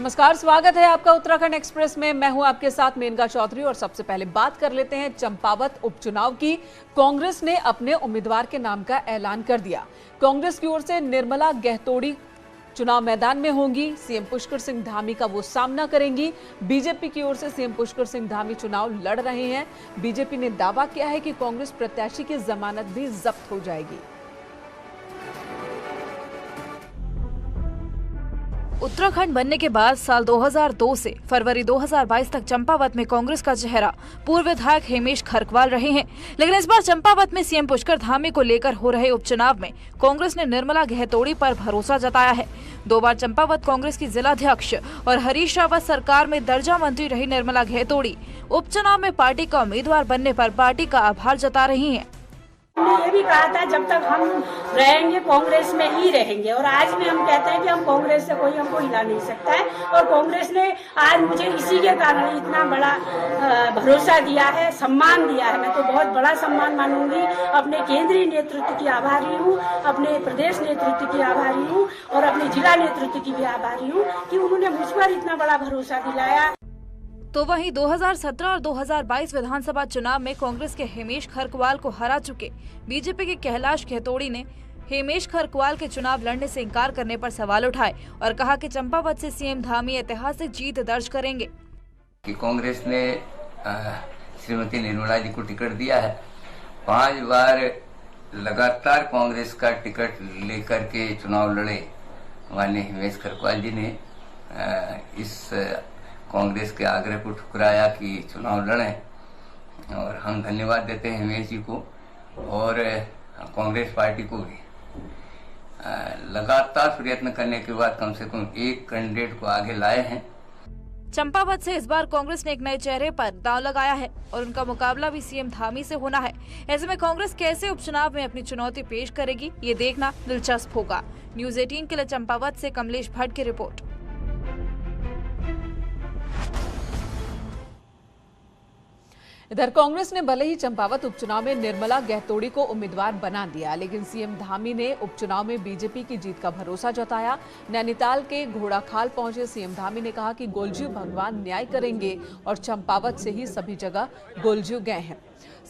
नमस्कार, स्वागत है आपका उत्तराखंड एक्सप्रेस में। मैं हूं आपके साथ मेनका चौधरी और सबसे पहले बात कर लेते हैं चंपावत उपचुनाव की। कांग्रेस ने अपने उम्मीदवार के नाम का ऐलान कर दिया। कांग्रेस की ओर से निर्मला गहतोड़ी चुनाव मैदान में होंगी। सीएम पुष्कर सिंह धामी का वो सामना करेंगी। बीजेपी की ओर से सीएम पुष्कर सिंह धामी चुनाव लड़ रहे हैं। बीजेपी ने दावा किया है कि कांग्रेस प्रत्याशी की जमानत भी जब्त हो जाएगी। उत्तराखंड बनने के बाद साल 2002 से फरवरी 2022 तक चंपावत में कांग्रेस का चेहरा पूर्व विधायक हेमेश खरकवाल रहे हैं। लेकिन इस बार चंपावत में सीएम पुष्कर धामी को लेकर हो रहे उपचुनाव में कांग्रेस ने निर्मला गहतोड़ी पर भरोसा जताया है। 2 बार चंपावत कांग्रेस की जिलाध्यक्ष और हरीश रावत सरकार में दर्जा मंत्री रही निर्मला गहतोड़ी उपचुनाव में पार्टी का उम्मीदवार बनने पर पार्टी का आभार जता रही हैं। हमने ये भी कहा था जब तक हम रहेंगे कांग्रेस में ही रहेंगे, और आज भी हम कहते हैं कि हम कांग्रेस से कोई हमको हिला नहीं सकता है। और कांग्रेस ने आज मुझे इसी के कारण इतना बड़ा भरोसा दिया है, सम्मान दिया है। मैं तो बहुत बड़ा सम्मान मानूंगी। अपने केंद्रीय नेतृत्व की आभारी हूँ, अपने प्रदेश नेतृत्व की आभारी हूँ और अपने जिला नेतृत्व की भी आभारी हूँ कि उन्होंने मुझ पर इतना बड़ा भरोसा दिलाया। तो वहीं 2017 और 2022 विधानसभा चुनाव में कांग्रेस के हेमेश खरकवाल को हरा चुके बीजेपी के कैलाश गहतोड़ी ने हेमेश खरकवाल के चुनाव लड़ने से इंकार करने पर सवाल उठाए और कहा कि चंपावत से सीएम धामी ऐतिहासिक जीत दर्ज करेंगे। कि कांग्रेस ने श्रीमती निर्मला जी को टिकट दिया है। 5 बार लगातार कांग्रेस का टिकट लेकर के चुनाव लड़े माननीय हेमेश खरकवाल जी ने इस कांग्रेस के आग्रह को ठुकराया कि चुनाव लड़ें, और हम धन्यवाद देते हैं हेमेश जी को और कांग्रेस पार्टी को भी। लगातार प्रयत्न करने के बाद कम से कम एक कैंडिडेट को आगे लाए हैं। चंपावत से इस बार कांग्रेस ने एक नए चेहरे पर दांव लगाया है और उनका मुकाबला भी सीएम धामी से होना है। ऐसे में कांग्रेस कैसे उपचुनाव में अपनी चुनौती पेश करेगी, ये देखना दिलचस्प होगा। न्यूज़ 18 के लिए चंपावत से कमलेश भट्ट की रिपोर्ट। इधर कांग्रेस ने भले ही चंपावत उपचुनाव में निर्मला गहतोड़ी को उम्मीदवार बना दिया, लेकिन सीएम धामी ने उपचुनाव में बीजेपी की जीत का भरोसा जताया। नैनीताल के घोड़ाखाल पहुंचे सीएम धामी ने कहा कि गोलजीव भगवान न्याय करेंगे और चंपावत से ही सभी जगह गोलजीव गए हैं।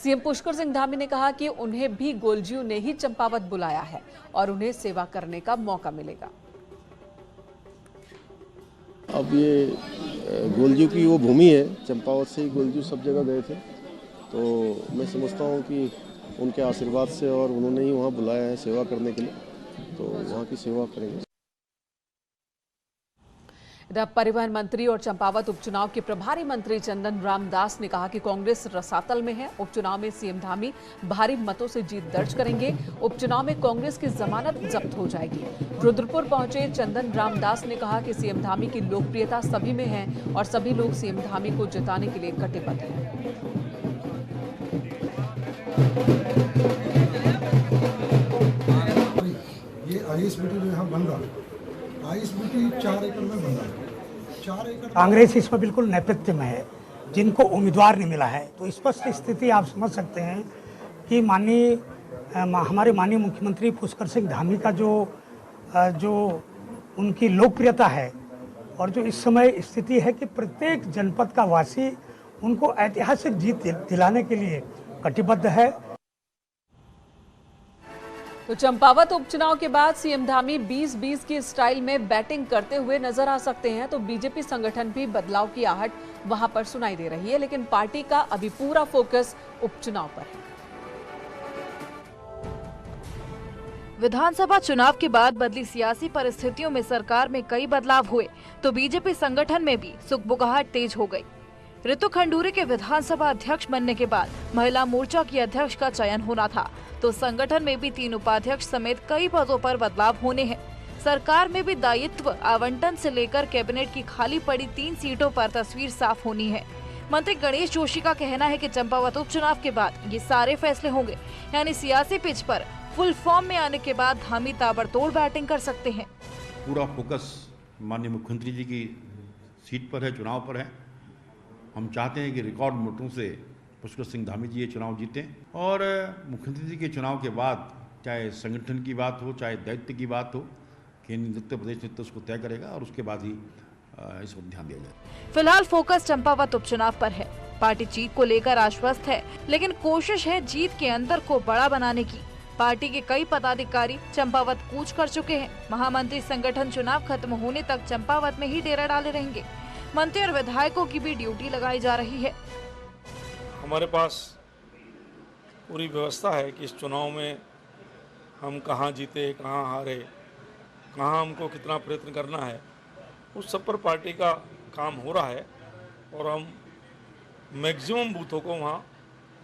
सीएम पुष्कर सिंह धामी ने कहा कि उन्हें भी गोलजीव ने ही चंपावत बुलाया है और उन्हें सेवा करने का मौका मिलेगा। अब ये गोलजू की वो भूमि है, चंपावत से ही गोलजू सब जगह गए थे, तो मैं समझता हूँ कि उनके आशीर्वाद से और उन्होंने ही वहाँ बुलाया है सेवा करने के लिए, तो वहाँ की सेवा करेंगे। इधर परिवहन मंत्री और चंपावत उपचुनाव के प्रभारी मंत्री चंदन रामदास ने कहा कि कांग्रेस रसातल में है। उपचुनाव में सीएम धामी भारी मतों से जीत दर्ज करेंगे। उपचुनाव में कांग्रेस की जमानत जब्त हो जाएगी। रुद्रपुर पहुंचे चंदन रामदास ने कहा कि सीएम धामी की लोकप्रियता सभी में है और सभी लोग सीएम धामी को जिताने के लिए कटिबद्ध हैं। ये आईएसबीटी जो यहाँ बन रहा है, आईएसबीटी 4 एकड़ में बन रहा है। 4 एकड़ कांग्रेस इसमें बिल्कुल नेतृत्व में है, जिनको उम्मीदवार नहीं मिला है। तो स्पष्ट स्थिति आप समझ सकते हैं कि हमारे माननीय मुख्यमंत्री पुष्कर सिंह धामी का जो उनकी लोकप्रियता है और जो इस समय स्थिति है कि प्रत्येक जनपद का वासी उनको ऐतिहासिक जीत दिलाने के लिए कटिबद्ध है। तो चंपावत उपचुनाव के बाद सीएम धामी 20-20 की स्टाइल में बैटिंग करते हुए नजर आ सकते हैं। तो बीजेपी संगठन भी बदलाव की आहट वहां पर सुनाई दे रही है, लेकिन पार्टी का अभी पूरा फोकस उपचुनाव पर है। विधानसभा चुनाव के बाद बदली सियासी परिस्थितियों में सरकार में कई बदलाव हुए, तो बीजेपी संगठन में भी सुगबुगाहट तेज हो गई। ऋतु खंडूरी के विधानसभा अध्यक्ष बनने के बाद महिला मोर्चा की अध्यक्ष का चयन होना था, तो संगठन में भी 3 उपाध्यक्ष समेत कई पदों पर बदलाव होने हैं। सरकार में भी दायित्व आवंटन से लेकर कैबिनेट की खाली पड़ी 3 सीटों पर तस्वीर साफ होनी है। मंत्री गणेश जोशी का कहना है कि चंपावत उपचुनाव के बाद ये सारे फैसले होंगे, यानी सियासी पिच पर फुल फॉर्म में आने के बाद धामी ताबड़तोड़ बैटिंग कर सकते हैं। पूरा फोकस माननीय मुख्यमंत्री जी की सीट पर है, चुनाव पर है। हम चाहते हैं कि रिकॉर्ड वोटों से पुष्कर सिंह धामी जी ये चुनाव जीतें, और मुख्यमंत्री जी के चुनाव के बाद चाहे संगठन की बात हो, चाहे दायित्व की बात हो, केंद्रीय नेतृत्व प्रदेश नेतृत्व उसको तय करेगा और उसके बाद ही इस पर ध्यान दिया जाए। फिलहाल फोकस चंपावत उपचुनाव पर है। पार्टी जीत को लेकर आश्वस्त है, लेकिन कोशिश है जीत के अंदर को बड़ा बनाने की। पार्टी के कई पदाधिकारी चंपावत कूच कर चुके हैं। महामंत्री संगठन चुनाव खत्म होने तक चंपावत में ही डेरा डाले रहेंगे। मंत्री और विधायकों की भी ड्यूटी लगाई जा रही है। हमारे पास पूरी व्यवस्था है कि इस चुनाव में हम कहां जीते, कहां हारे, कहां हमको कितना प्रयत्न करना है, उस सब पर पार्टी का काम हो रहा है और हम मैक्सिमम बूथों को वहां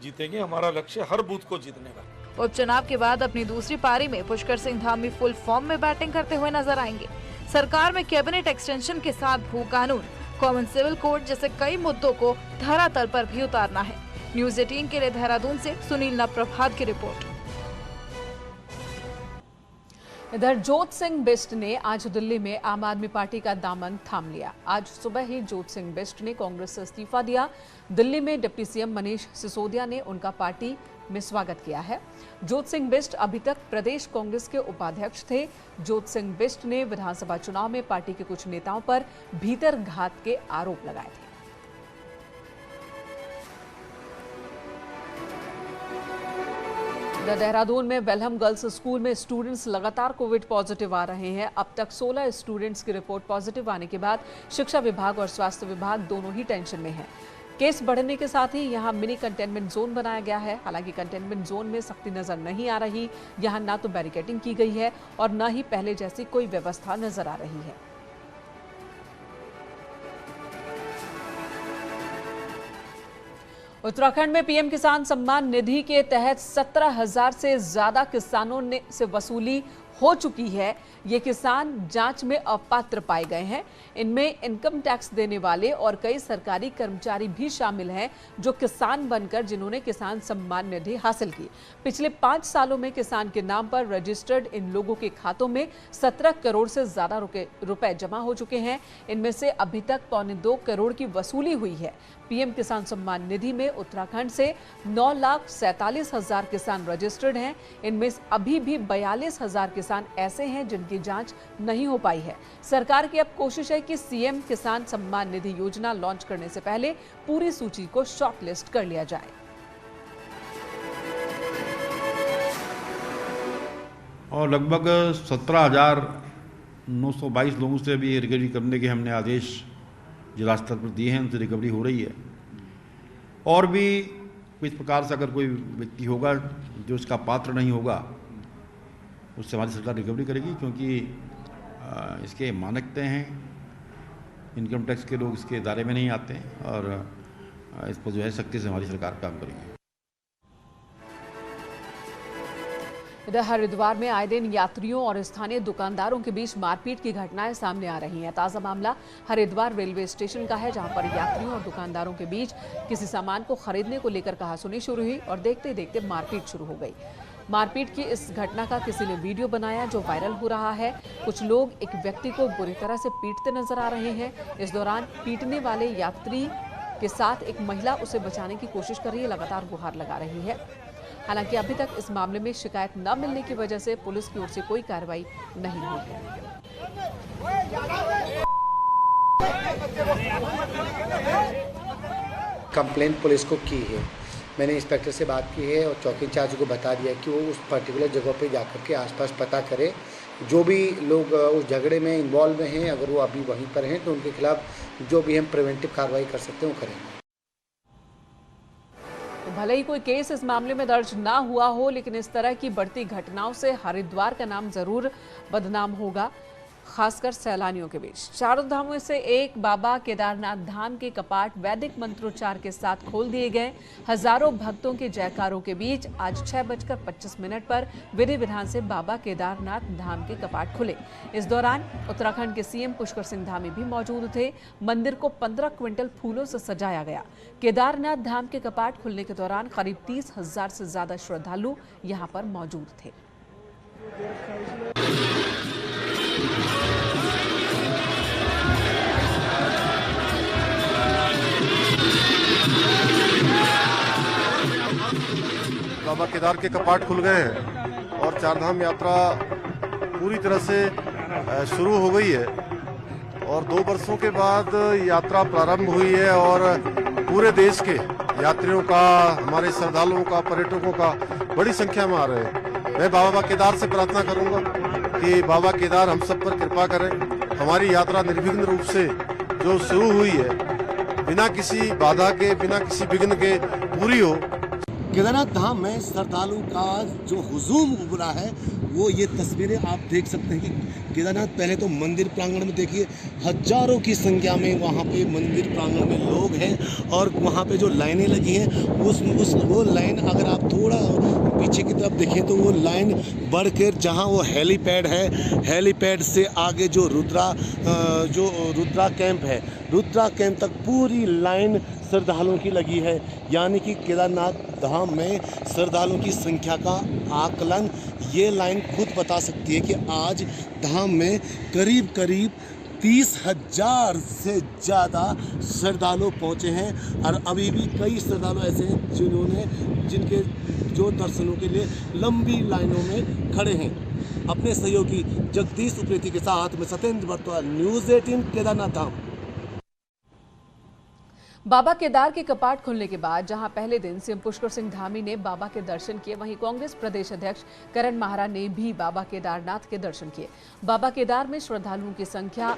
जीतेंगे। हमारा लक्ष्य हर बूथ को जीतने का। उपचुनाव के बाद अपनी दूसरी पारी में पुष्कर सिंह धामी फुल फॉर्म में बैटिंग करते हुए नजर आएंगे। सरकार में कैबिनेट एक्सटेंशन के साथ भू कानून, कॉमन सिविल कोड जैसे कई मुद्दों को धरातल पर भी उतारना है। न्यूज़ 18 के लिए देहरादून से सुनील नप्रभात की रिपोर्ट। इधर जोत सिंह बिष्ट ने आज दिल्ली में आम आदमी पार्टी का दामन थाम लिया। आज सुबह ही जोत सिंह बिष्ट ने कांग्रेस से इस्तीफा दिया। दिल्ली में डिप्टी सीएम मनीष सिसोदिया ने उनका पार्टी में स्वागत किया है। जोत सिंह बिष्ट अभी तक प्रदेश कांग्रेस के उपाध्यक्ष थे। जोत सिंह बिष्ट ने विधानसभा चुनाव में पार्टी के कुछ नेताओं पर भीतरघात के आरोप लगाए थे। देहरादून में वेलहम गर्ल्स स्कूल में स्टूडेंट्स लगातार कोविड पॉजिटिव आ रहे हैं। अब तक 16 स्टूडेंट्स की रिपोर्ट पॉजिटिव आने के बाद शिक्षा विभाग और स्वास्थ्य विभाग दोनों ही टेंशन में हैं। केस बढ़ने के साथ ही यहां मिनी कंटेनमेंट जोन बनाया गया है। हालांकि कंटेनमेंट जोन में सख्ती नजर नहीं आ रही। यहां ना तो बैरिकेडिंग की गई है और न ही पहले जैसी कोई व्यवस्था नजर आ रही है। उत्तराखंड में पीएम किसान सम्मान निधि के तहत 17,000 से ज्यादा किसानों ने से वसूली हो चुकी है। ये किसान जांच में अपात्र पाए गए हैं। इनमें इनकम टैक्स देने वाले और कई सरकारी कर्मचारी भी शामिल हैं जो किसान बनकर जिन्होंने किसान सम्मान निधि हासिल की। पिछले 5 सालों में किसान के नाम पर रजिस्टर्ड इन लोगों के खातों में 17 करोड़ से ज्यादा रुपए जमा हो चुके हैं। इनमें से अभी तक 2.25 करोड़ की वसूली हुई है। पीएम किसान सम्मान निधि में उत्तराखंड से 9,47,000 किसान रजिस्टर्ड हैं। इनमें अभी भी 42,000 किसान ऐसे हैं जिनकी जांच नहीं हो पाई है। सरकार की अब कोशिश है कि सीएम किसान सम्मान निधि योजना लॉन्च करने से पहले पूरी सूची को शॉर्टलिस्ट कर लिया जाए। और लगभग 17,922 लोगों से अभी रिकवरी करने के हमने आदेश जिला स्तर पर दिए हैं। उनसे रिकवरी हो रही है। और भी इस प्रकार से अगर कोई व्यक्ति होगा जो इसका पात्र नहीं होगा, उससे हमारी सरकार रिकवरी करेगी, क्योंकि इसके मानक तय हैं। इनकम टैक्स के लोग इसके दायरे में नहीं आते हैं और इस पर जो है सख्ती से हमारी सरकार काम करेगी। इधर हरिद्वार में आए दिन यात्रियों और स्थानीय दुकानदारों के बीच मारपीट की घटनाएं सामने आ रही हैं। ताजा मामला हरिद्वार रेलवे स्टेशन का है, जहां पर यात्रियों और दुकानदारों के बीच किसी सामान को खरीदने को लेकर कहासुनी शुरू हुई और देखते देखते मारपीट शुरू हो गई। मारपीट की इस घटना का किसी ने वीडियो बनाया जो वायरल हो रहा है। कुछ लोग एक व्यक्ति को बुरी तरह से पीटते नजर आ रहे हैं। इस दौरान पीटने वाले यात्री के साथ एक महिला उसे बचाने की कोशिश कर रही है, लगातार गुहार लगा रही है। हालांकि अभी तक इस मामले में शिकायत न मिलने की वजह से पुलिस की ओर से कोई कार्रवाई नहीं हुई है। कंप्लेंट पुलिस को की है। मैंने इंस्पेक्टर से बात की है और चौकी इंचार्ज को बता दिया कि वो उस पर्टिकुलर जगह पे जाकर के आसपास पता करे। जो भी लोग उस झगड़े में इन्वॉल्व हैं, अगर वो अभी वहीं पर हैं तो उनके खिलाफ जो भी हम प्रिवेंटिव कार्रवाई कर सकते हैं वो करेंगे। भले ही कोई केस इस मामले में दर्ज ना हुआ हो, लेकिन इस तरह की बढ़ती घटनाओं से हरिद्वार का नाम जरूर बदनाम होगा, खासकर सैलानियों के बीच। चारों धामों से एक बाबा केदारनाथ धाम के कपाट वैदिक मंत्रोच्चार के साथ खोल दिए गए। हजारों भक्तों के जयकारों के बीच आज 6:25 पर विधि विधान से बाबा केदारनाथ धाम के कपाट खुले। इस दौरान उत्तराखंड के सीएम पुष्कर सिंह धामी भी मौजूद थे। मंदिर को 15 क्विंटल फूलों से सजाया गया। केदारनाथ धाम के कपाट खुलने के दौरान करीब 30,000 से ज्यादा श्रद्धालु यहाँ पर मौजूद थे। बाबा केदार के कपाट खुल गए हैं और चारधाम यात्रा पूरी तरह से शुरू हो गई है और 2 वर्षों के बाद यात्रा प्रारंभ हुई है और पूरे देश के यात्रियों का, हमारे श्रद्धालुओं का, पर्यटकों का बड़ी संख्या में आ रहे हैं। मैं बाबा केदार से प्रार्थना करूंगा कि बाबा केदार हम सब पर कृपा करें, हमारी यात्रा निर्विघ्न रूप से जो शुरू हुई है बिना किसी बाधा के, बिना किसी विघ्न के पूरी हो। केदारनाथ धाम में श्रद्धालु का जो हुजूम उभरा है वो ये तस्वीरें आप देख सकते हैं कि केदारनाथ पहले तो मंदिर प्रांगण में देखिए हजारों की संख्या में वहाँ पे मंदिर प्रांगण में लोग हैं और वहाँ पे जो लाइनें लगी हैं वो लाइन अगर आप थोड़ा पीछे की तरफ देखें तो वो लाइन बढ़कर जहाँ वो हेलीपैड है, हेलीपैड से आगे जो रुद्रा कैंप है, रुद्रा कैंप तक पूरी लाइन श्रद्धालुओं की लगी है। यानी कि केदारनाथ धाम में श्रद्धालुओं की संख्या का आकलन ये लाइन खुद बता सकती है कि आज धाम में करीब 30,000 से ज़्यादा श्रद्धालु पहुँचे हैं और अभी भी कई श्रद्धालु ऐसे हैं जिनके दर्शनों के लिए लंबी लाइनों में खड़े हैं। अपने सहयोगी जगदीश उप्रेती के साथ में सत्येंद्र बर्तवाल, न्यूज़ 18 केदारनाथ धाम। बाबा केदार के कपाट खुलने के बाद जहां पहले दिन सीएम पुष्कर सिंह धामी ने बाबा के दर्शन किए, वहीं कांग्रेस प्रदेश अध्यक्ष करण माहरा ने भी बाबा केदारनाथ के दर्शन किए। बाबा केदार में श्रद्धालुओं की संख्या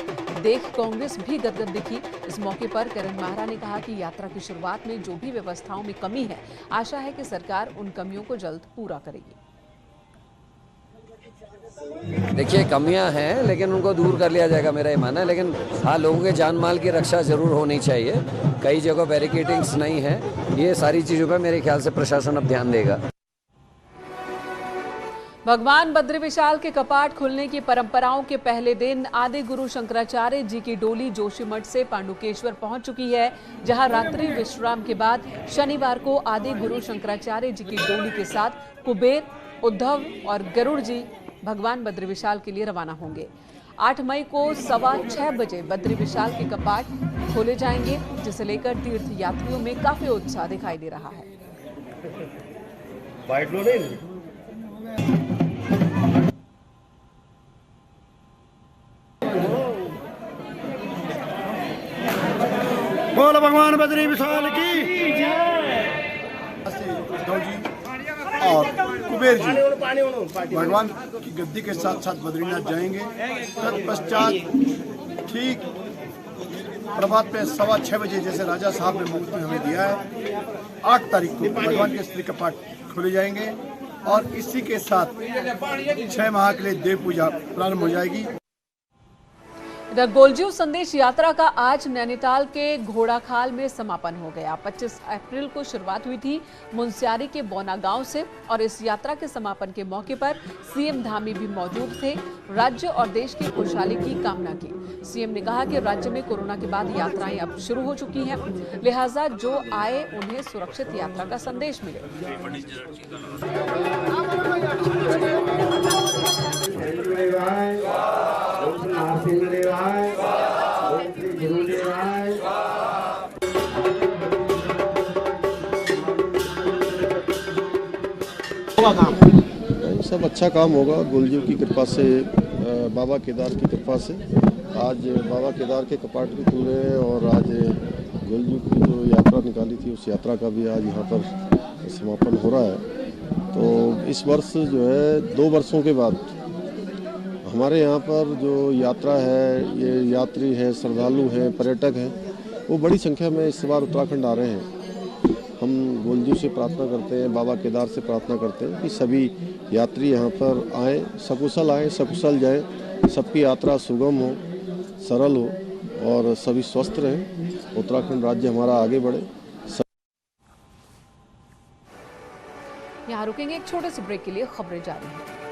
देख कांग्रेस भी गदगद दिखी। इस मौके पर करण माहरा ने कहा कि यात्रा की शुरुआत में जो भी व्यवस्थाओं में कमी है, आशा है कि सरकार उन कमियों को जल्द पूरा करेगी। देखिए, कमियां हैं लेकिन उनको दूर कर लिया जाएगा, मेरा ये मानना है। लेकिन हाँ, लोगों के जान माल की रक्षा जरूर होनी चाहिए। कई जगह बैरिकेडिंग्स नहीं है, ये सारी चीज़ों पर मेरे ख्याल से प्रशासन अब ध्यान देगा। भगवान बद्री विशाल के कपाट खुलने की परंपराओं के पहले दिन आदि गुरु शंकराचार्य जी की डोली जोशीमठ से पांडुकेश्वर पहुंच चुकी है, जहां रात्रि विश्राम के बाद शनिवार को आदि गुरु शंकराचार्य जी की डोली के साथ कुबेर, उद्धव और गरुड़ जी भगवान बद्री विशाल के लिए रवाना होंगे। 8 मई को 6:15 बजे बद्री विशाल के कपाट खोले जाएंगे, जिसे लेकर तीर्थ यात्रियों में काफी उत्साह दिखाई दे रहा है। बोलो भगवान बद्री विशाल की और कुबेर जी भगवान की गद्दी के साथ साथ बद्रीनाथ जाएंगे। तत्पश्चात ठीक प्रभात पे 6:15 बजे जैसे राजा साहब ने मुफ्त में हमें दिया है, 8 तारीख को भगवान के स्त्री कपाट खोले जाएंगे और इसी के साथ 6 माह के लिए देव पूजा प्रारंभ हो जाएगी। इधर गोलजीव संदेश यात्रा का आज नैनीताल के घोड़ाखाल में समापन हो गया। 25 अप्रैल को शुरुआत हुई थी मुंस्यारी के बौना गांव से और इस यात्रा के समापन के मौके पर सीएम धामी भी मौजूद थे। राज्य और देश की खुशहाली की कामना की। सीएम ने कहा कि राज्य में कोरोना के बाद यात्राएं अब शुरू हो चुकी हैं, लिहाजा जो आए उन्हें सुरक्षित यात्रा का संदेश मिले। सब अच्छा काम होगा गोलजीव की कृपा से, बाबा केदार की कृपा से। आज बाबा केदार के कपाट भी खुल रहे हैं और आज गोलजीव की जो यात्रा निकाली थी उस यात्रा का भी आज यहाँ पर समापन हो रहा है। तो इस वर्ष जो है 2 वर्षों के बाद हमारे यहाँ पर जो यात्रा है, ये यात्री हैं, श्रद्धालु हैं, पर्यटक हैं, वो बड़ी संख्या में इस बार उत्तराखंड आ रहे हैं। हम गोलजीव से प्रार्थना करते हैं, बाबा केदार से प्रार्थना करते हैं कि सभी यात्री यहाँ पर आएँ, सकुशल आएँ, सकुशल जाएँ, सबकी यात्रा सुगम हो, सरल हो और सभी स्वस्थ रहें, उत्तराखंड राज्य हमारा आगे बढ़े। यहाँ रुकेंगे एक छोटे से ब्रेक के लिए, खबरें जारी हैं।